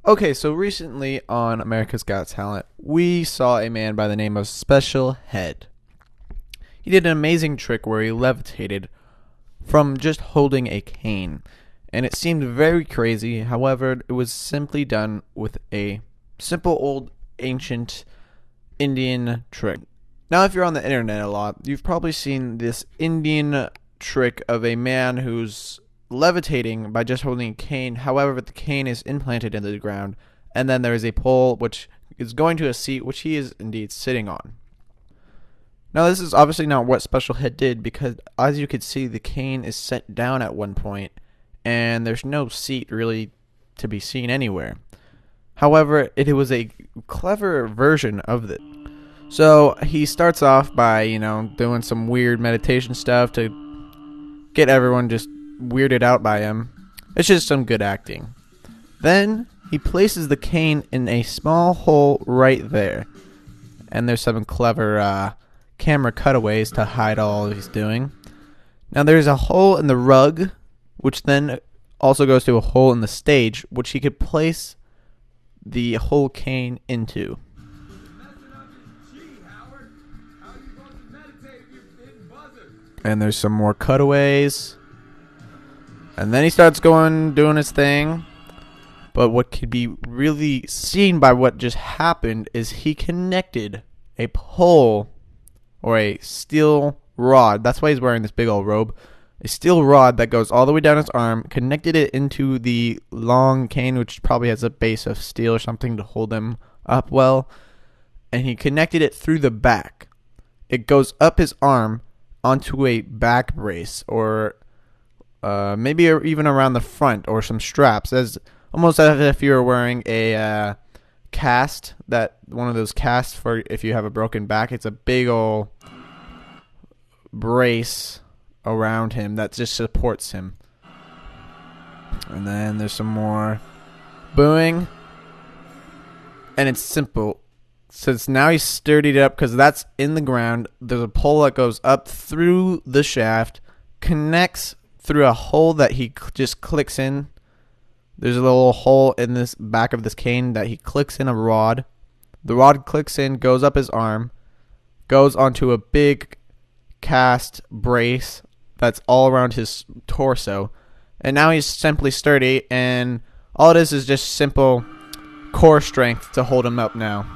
Okay, so recently on America's Got Talent, we saw a man by the name of Special Head. He did an amazing trick where he levitated from just holding a cane, and it seemed very crazy. However, it was simply done with a simple old ancient Indian trick. Now, if you're on the internet a lot, you've probably seen this Indian trick of a man who's levitating by just holding a cane. However, the cane is implanted into the ground, and then there is a pole which is going to a seat which he is indeed sitting on. Now, this is obviously not what Special Head did, because as you can see, the cane is set down at one point, and there's no seat really to be seen anywhere. However, it was a clever version of this. So he starts off by, doing some weird meditation stuff to get everyone just weirded out by him. It's just some good acting. Then he places the cane in a small hole right there, and there's some clever camera cutaways to hide all he's doing. Now there's a hole in the rug, which then also goes to a hole in the stage, which he could place the whole cane into. And there's some more cutaways. And then he starts doing his thing. But what could be really seen by what just happened is he connected a pole or a steel rod. That's why he's wearing this big old robe. A steel rod that goes all the way down his arm, connected it into the long cane, which probably has a base of steel or something to hold him up well. And he connected it through the back. It goes up his arm onto a back brace, or maybe even around the front, or some straps, almost as if you were wearing a cast, one of those casts for if you have a broken back. It's a big old brace around him that just supports him. And then there's some more booing, and it's simple. Since now he's sturdied up, because that's in the ground. There's a pole that goes up through the shaft, connects through a hole that he just clicks in. There's a little hole in this back of this cane that he clicks in a rod. The rod clicks in, goes up his arm, goes onto a big cast brace that's all around his torso. And now he's simply sturdy, and all it is just simple core strength to hold him up now.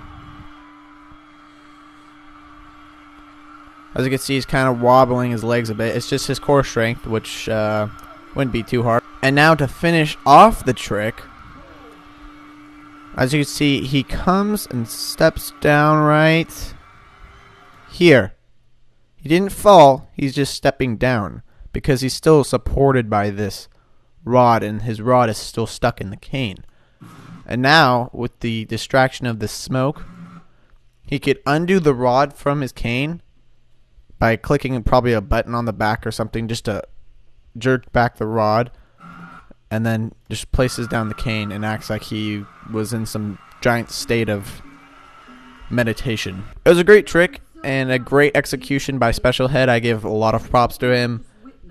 As you can see, he's kind of wobbling his legs a bit. It's just his core strength, which wouldn't be too hard. And now to finish off the trick, as you can see, he comes and steps down right here. He didn't fall, he's just stepping down, because he's still supported by this rod, and his rod is still stuck in the cane. And now, with the distraction of the smoke, he could undo the rod from his cane by clicking probably a button on the back or something, just to jerk back the rod, and then just places down the cane and acts like he was in some giant state of meditation. It was a great trick and a great execution by Special Head. I give a lot of props to him,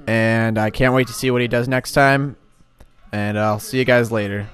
and I can't wait to see what he does next time, and I'll see you guys later.